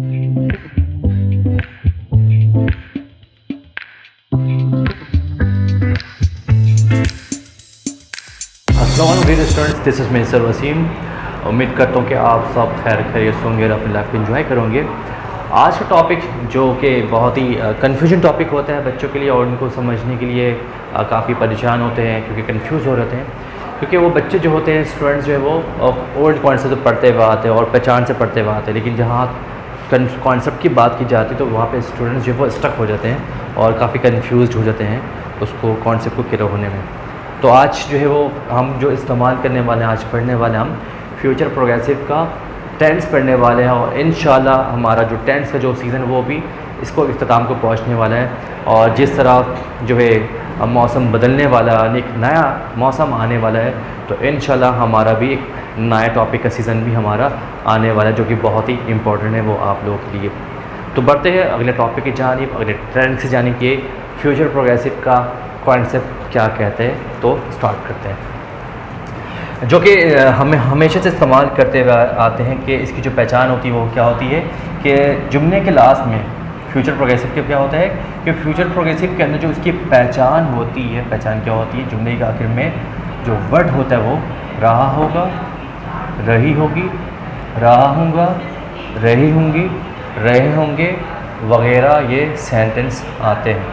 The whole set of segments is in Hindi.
Dear students, this is mister Wasim. उम्मीद करता हूँ कि आप सब खैर खैरियत से होंगे और अपनी लाइफ को एंजॉय करोगे। आज का टॉपिक जो कि बहुत ही कन्फ्यूजन टॉपिक होता है बच्चों के लिए और उनको समझने के लिए काफ़ी परेशान होते हैं क्योंकि कंफ्यूज हो रहते हैं, क्योंकि वो बच्चे जो होते हैं, स्टूडेंट्स जो है वो ओल्ड कॉन्सेप्ट से पढ़ते हुए आते हैं और पहचान से पढ़ते हुए आते हैं, लेकिन जहाँ कॉन्सेप्ट की बात की जाती है तो वहाँ पे स्टूडेंट्स जो है वो स्टक हो जाते हैं और काफ़ी कन्फ्यूज हो जाते हैं उसको कॉन्सेप्ट को क्लियर होने में। तो आज जो है वो हम जो इस्तेमाल करने वाले हैं, आज पढ़ने वाले हम फ्यूचर प्रोग्रेसिव का टेंस पढ़ने वाले हैं और इंशाल्लाह हमारा जो टेंस का जो सीज़न वो भी इसको इख्तिताम को पहुंचने वाला है। और जिस तरह जो है मौसम बदलने वाला है, एक नया मौसम आने वाला है, तो इंशाल्लाह हमारा भी एक नया टॉपिक का सीज़न भी हमारा आने वाला है जो कि बहुत ही इम्पोर्टेंट है वो आप लोगों के लिए। तो बढ़ते हैं अगले टॉपिक की जानिब, अगले ट्रेंड से जानिब कि फ्यूचर प्रोग्रेसिव का कॉन्सेप्ट क्या कहते हैं। तो स्टार्ट करते हैं, जो कि हमें हमेशा से इस्तेमाल करते हुए आते हैं कि इसकी जो पहचान होती है वो क्या होती है कि जुमले के लास्ट में फ्यूचर प्रोग्रेसिव के क्या होता है कि फ्यूचर प्रोग्रेसिव के अंदर जो इसकी पहचान होती है, पहचान क्या होती है, जुमले के आखिर में जो वर्ड होता है वो रहा होगा, रही होगी, रहा हूँगा, रही होंगी, रहे होंगे वगैरह ये सेंटेंस आते हैं।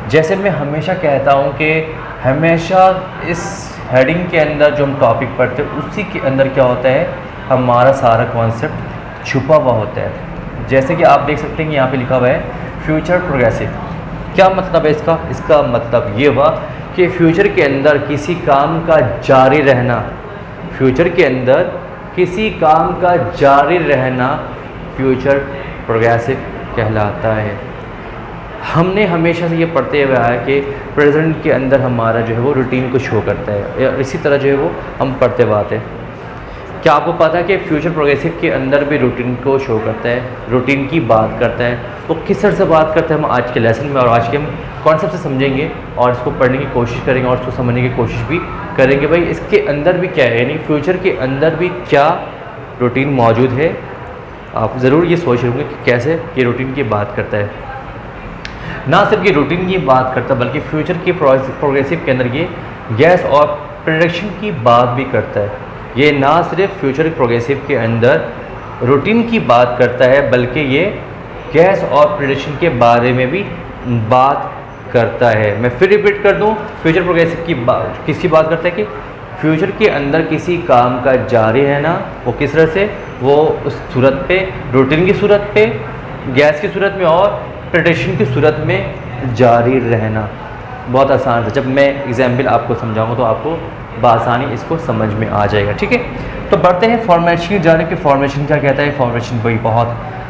जैसे मैं हमेशा कहता हूँ कि हमेशा इस हेडिंग के अंदर जो हम टॉपिक पढ़ते हैं उसी के अंदर क्या होता है, हमारा सारा कॉन्सेप्ट छुपा हुआ होता है। जैसे कि आप देख सकते हैं कि यहाँ पे लिखा हुआ है फ्यूचर प्रोग्रेसिव। क्या मतलब है इसका? इसका मतलब ये हुआ कि फ्यूचर के अंदर किसी काम का जारी रहना, फ्यूचर के अंदर किसी काम का जारी रहना फ्यूचर प्रोग्रेसिव कहलाता है। हमने हमेशा से ये पढ़ते हुए आया कि प्रेजेंट के अंदर हमारा जो है वो रूटीन को शो करता है, या इसी तरह जो है वो हम पढ़ते हुए आते हैं। क्या आपको पता है कि फ्यूचर प्रोग्रेसिव के अंदर भी रूटीन को शो करता है, रूटीन की बात करता है। वो किस तरह से बात करता है हम आज के लेसन में और आज के हम कॉन्सेप्ट से समझेंगे और इसको पढ़ने की कोशिश करेंगे और इसको समझने की कोशिश भी करेंगे। भाई इसके अंदर भी क्या है, यानी फ्यूचर के अंदर भी क्या रूटीन मौजूद है। आप ज़रूर ये सोच रहे होंगे कि कैसे ये रूटीन की बात करता है। ना सिर्फ ये रूटीन की बात करता बल्कि फ्यूचर के प्रोग्रेसिव के अंदर ये गैस और प्रेडिक्शन की बात भी करता है। ये ना सिर्फ फ्यूचर प्रोग्रेसिव के अंदर रूटीन की बात करता है बल्कि ये गैस और प्रेडिक्शन के बारे में भी बात करता है। मैं फिर रिपीट कर दूं, फ्यूचर प्रोग्रेसिव की बात किसकी बात करता है कि फ्यूचर के अंदर किसी काम का जारी रहना, वो किस तरह से, वो उस सूरत पे, रूटीन की सूरत पे, गैस की सूरत में और प्रेडिक्शन की सूरत में जारी रहना। बहुत आसान है, जब मैं एग्जाम्पल आपको समझाऊंगा तो आपको बआसानी इसको समझ में आ जाएगा। ठीक है, तो बढ़ते हैं फॉर्मेशन की जानिब कि फॉर्मेशन क्या कहता है। फॉर्मेशन वही बहुत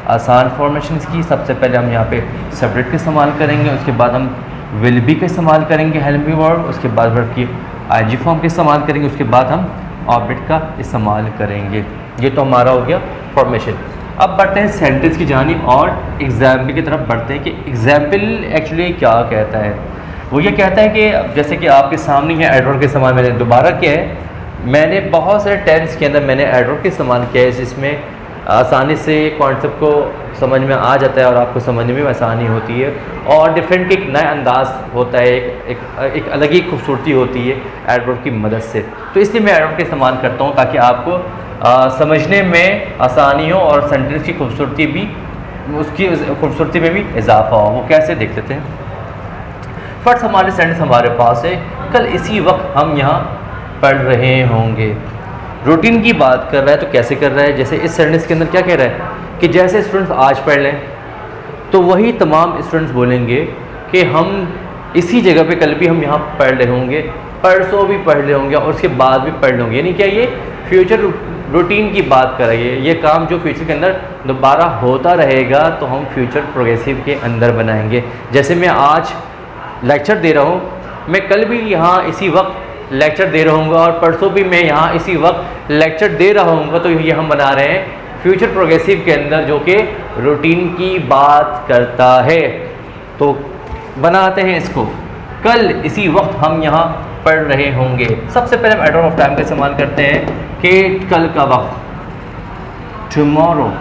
आसान फॉर्मेशन इसकी। सबसे पहले हम यहाँ पे सब्जेक्ट का इस्तेमाल करेंगे, उसके बाद हम विल बी का इस्तेमाल करेंगे, हेल्पिंग वर्ब, उसके बाद वर्ब की आईजी फॉर्म का इस्तेमाल करेंगे, उसके बाद हम ऑब्जेक्ट का इस्तेमाल करेंगे। ये तो हमारा हो गया फॉर्मेशन। अब बढ़ते हैं सेंटेंस की जानिब और एग्जाम्पल की तरफ बढ़ते हैं कि एग्जाम्पल एक्चुअली क्या कहता है। वो ये कहता है कि जैसे कि आपके सामने है एडवर्ब का इस्तेमाल मैंने दोबारा किया है। मैंने बहुत सारे टेंस के अंदर मैंने एडवर्ब का इस्तेमाल किया है, जिसमें आसानी से कॉन्सेप्ट को समझ में आ जाता है और आपको समझने में आसानी होती है और डिफरेंट एक नया अंदाज होता है, एक अलग ही खूबसूरती होती है एडवर्ब की मदद से। तो इसलिए मैं एडवर्ब का इस्तेमाल करता हूँ ताकि आपको समझने में आसानी हो और सेंटेंस की खूबसूरती भी, उसकी खूबसूरती में भी इजाफा हो। वो कैसे देख लेते हैं। फर्स्ट हमारे सेंटेंस हमारे पास है, कल इसी वक्त हम यहाँ पढ़ रहे होंगे। रूटीन की बात कर रहा है तो कैसे कर रहा है, जैसे इस सेंटेंस के अंदर क्या कह रहा है कि जैसे स्टूडेंट्स आज पढ़ लें तो वही तमाम स्टूडेंट्स बोलेंगे कि हम इसी जगह पे कल भी हम यहाँ पढ़ रहे होंगे, परसों भी पढ़ रहे होंगे और उसके बाद भी पढ़ लेंगे। यानी क्या, ये फ्यूचर रूटीन की बात कर रही है। ये काम जो फ्यूचर के अंदर दोबारा होता रहेगा तो हम फ्यूचर प्रोग्रेसिव के अंदर बनाएंगे। जैसे मैं आज लेक्चर दे रहा हूँ, मैं कल भी यहाँ इसी वक्त लेक्चर दे रहा हूँ और परसों भी मैं यहाँ इसी वक्त लेक्चर दे रहा हूँ, तो ये हम बना रहे हैं फ्यूचर प्रोग्रेसिव के अंदर जो कि रूटीन की बात करता है। तो बनाते हैं इसको, कल इसी वक्त हम यहाँ पढ़ रहे होंगे। सबसे पहले हम एडवर्ब ऑफ टाइम का इस्तेमाल करते हैं कि कल का वक्त, टुमारो,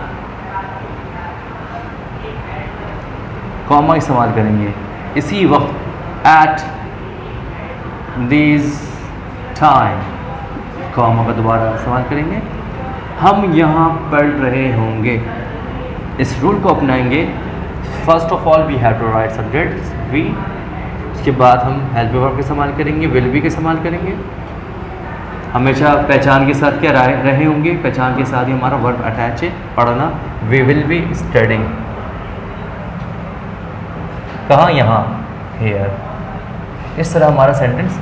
कॉमा इस्तेमाल करेंगे इसी वक्त, एट दिस टाइम, कॉमा का दोबारा इस्तेमाल करेंगे। हम यहाँ पढ़ रहे होंगे, इस रूल को अपनाएंगे। First of all we have to write subject V, उसके बाद हम हेल्प वर्ब का इस्तेमाल करेंगे, विल बी का इस्तेमाल करेंगे। हमेशा पहचान के साथ क्या रहे होंगे, पहचान के साथ ही हमारा वर्ब अटैच है, पढ़ना। वी विल बी स्टडिंग, कहाँ, यहाँ, हेयर। इस तरह हमारा सेंटेंस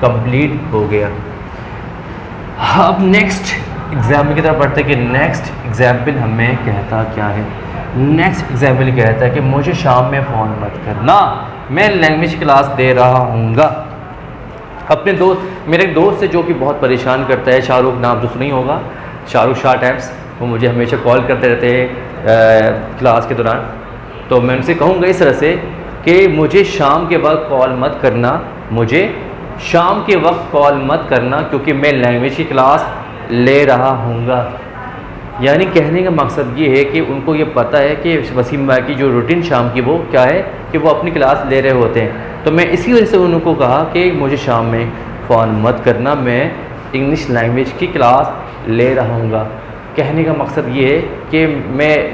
कंप्लीट हो गया। अब नेक्स्ट एग्जाम्पल की तरफ बढ़ते हैं कि नेक्स्ट एग्जाम्पल हमें कहता क्या है। नेक्स्ट एग्जाम्पल कहता है कि मुझे शाम में फ़ोन मत करना, मैं लैंग्वेज क्लास दे रहा हूँगा। अपने दोस्त, मेरे दोस्त से जो कि बहुत परेशान करता है, शाहरुख, नाम तो सुना ही होगा, शाहरुख शाह टाइम्स, वो मुझे हमेशा कॉल करते रहते हैं क्लास के दौरान। तो मैं उनसे कहूँगा इस तरह से कि मुझे शाम के वक्त कॉल मत करना, मुझे शाम के वक्त कॉल मत करना, क्योंकि मैं लैंग्वेज की क्लास ले रहा हूँगा। यानी कहने का मकसद ये है कि उनको ये पता है कि वसीम भाई की जो रूटीन शाम की वो क्या है कि वो अपनी क्लास ले रहे होते हैं। तो मैं इसी वजह से उनको कहा कि मुझे शाम में फ़ोन मत करना, मैं इंग्लिश लैंग्वेज की क्लास ले रहा हूँगा। कहने का मकसद ये है कि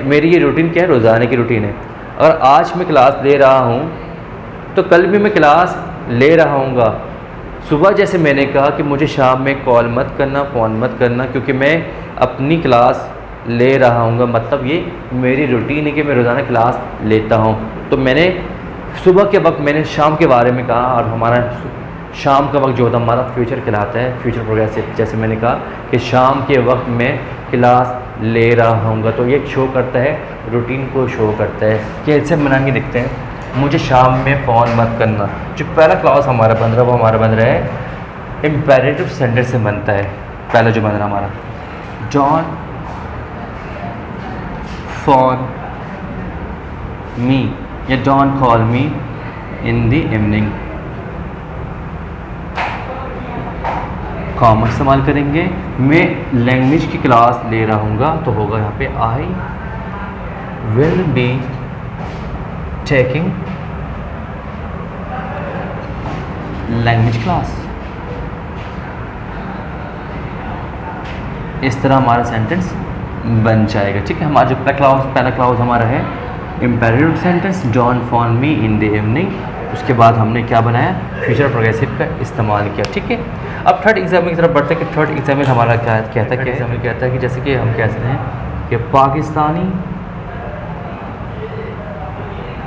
मेरी ये रूटीन क्या है, रोज़ाना की रूटीन है। अगर आज मैं क्लास ले रहा हूँ तो कल भी मैं क्लास ले रहा हूँगा। सुबह जैसे मैंने कहा कि मुझे शाम में कॉल मत करना, फ़ोन मत करना, क्योंकि मैं अपनी क्लास ले रहा हूँगा, मतलब ये मेरी रूटीन है कि मैं रोज़ाना क्लास लेता हूँ। तो मैंने सुबह के वक्त मैंने शाम के बारे में कहा, और हमारा शाम का वक्त जो होता है हमारा फ्यूचर कहलाता है, फ्यूचर प्रोग्रेसिव। जैसे मैंने कहा कि शाम के वक्त मैं क्लास ले रहा हूँगा, तो ये शो करता है, रूटीन को शो करता है। कि ऐसे बना के देखते हैं, मुझे शाम में फ़ोन मत करना। जो पहला क्लास हमारा बन रहा है वो हमारा बन रहा है इम्पेरेटिव सेंटेंस से बनता है। पहला जो बन रहा हमारा, जॉन फोन मी या don't call me in the evening, comma इस्तेमाल करेंगे। मैं लैंग्वेज की क्लास ले रहा हूँगा, तो होगा यहाँ पे I will be taking language class. इस तरह हमारा सेंटेंस बन जाएगा। ठीक है, हमारा जो पहला क्लाउज हमारा है imperative sentence, John phone me in the evening. उसके बाद हमने क्या बनाया, फ्यूचर प्रोग्रेसिव का इस्तेमाल किया। ठीक है, अब थर्ड एग्जाम्पल की तरफ बढ़ते हैं कि थर्ड एग्जाम्पल हमारा क्या कहता है। एग्जाम्पल कहता है कि जैसे कि हम कहते हैं कि पाकिस्तानी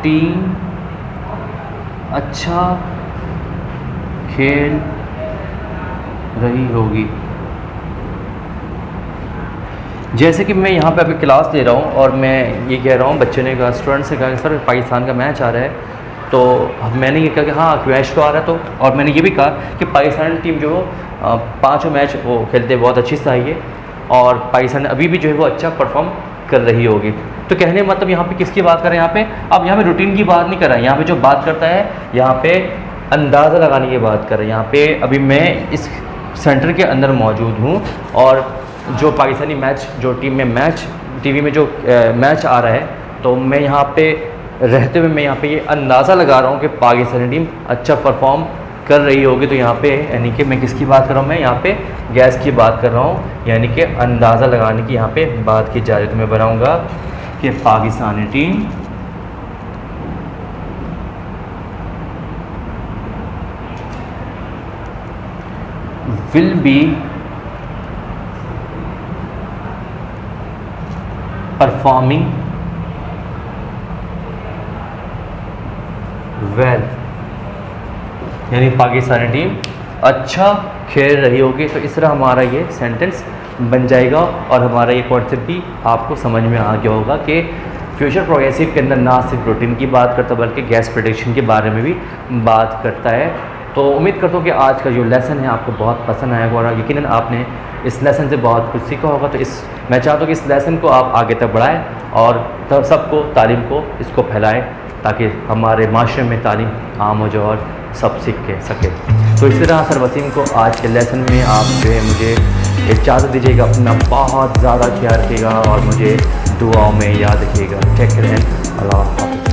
टीम अच्छा खेल रही होगी। जैसे कि मैं यहाँ पे अभी क्लास ले रहा हूँ और मैं ये कह रहा हूँ, बच्चे ने कहा, स्टूडेंट से कहा कि सर पाकिस्तान का मैच आ रहा है, तो मैंने ये कहा कि हाँ मैच तो आ रहा है। तो और मैंने ये भी कहा कि पाकिस्तान टीम जो पाँचों मैच वो खेलते बहुत अच्छी से आई है, और पाकिस्तान अभी भी जो है वो अच्छा परफॉर्म कर रही होगी। तो कहने मतलब यहाँ पे किसकी बात कर रहे हैं, यहाँ पे अब यहाँ पे रूटीन की बात नहीं कर रहा है। यहाँ पे जो बात करता है यहाँ पे अंदाज़ा लगाने की बात कर रहे हैं। यहाँ पे अभी मैं इस सेंटर के अंदर मौजूद हूँ, और जो पाकिस्तानी मैच, जो टीम में मैच टीवी में जो मैच आ रहा है, तो मैं यहाँ पे रहते हुए मैं यहाँ पे ये अंदाज़ा लगा रहा हूँ कि पाकिस्तानी टीम अच्छा परफॉर्म कर रही होगी। तो यहाँ पे यानी कि मैं किसकी बात कर रहा हूँ, मैं यहाँ पे गैस की बात कर रहा हूँ, यानी कि अंदाज़ा लगाने की यहाँ पे बात की जा रही है। तो मैं बनाऊँगा कि Pakistani team will be performing well, यानी पाकिस्तानी टीम अच्छा खेल रही होगी। तो इस तरह हमारा ये सेंटेंस बन जाएगा, और हमारा ये कॉन्सेप्ट भी आपको समझ में आ गया होगा कि फ्यूचर प्रोग्रेसिव के अंदर ना सिर्फ रूटीन की बात करता बल्कि गैस प्रेडिक्शन के बारे में भी बात करता है। तो उम्मीद करता हूँ कि आज का जो लेसन है आपको बहुत पसंद आएगा, और यकीनन आपने इस लेसन से बहुत कुछ सीखा होगा। तो मैं चाहता हूँ कि इस लेसन को आप आगे तक बढ़ाएं और सबको तालीम को इसको फैलाएं, ताकि हमारे माशरे में तालीम आम हो जाए और सब सीख के सके। तो इसी तरह सर वसीम को आज के लेसन में आप जो है मुझे इजाज़त दीजिएगा। अपना बहुत ज़्यादा ख्याल रखिएगा और मुझे दुआओं में याद रखिएगा। टेक केयर एंड अल्लाह हाफ़िज़।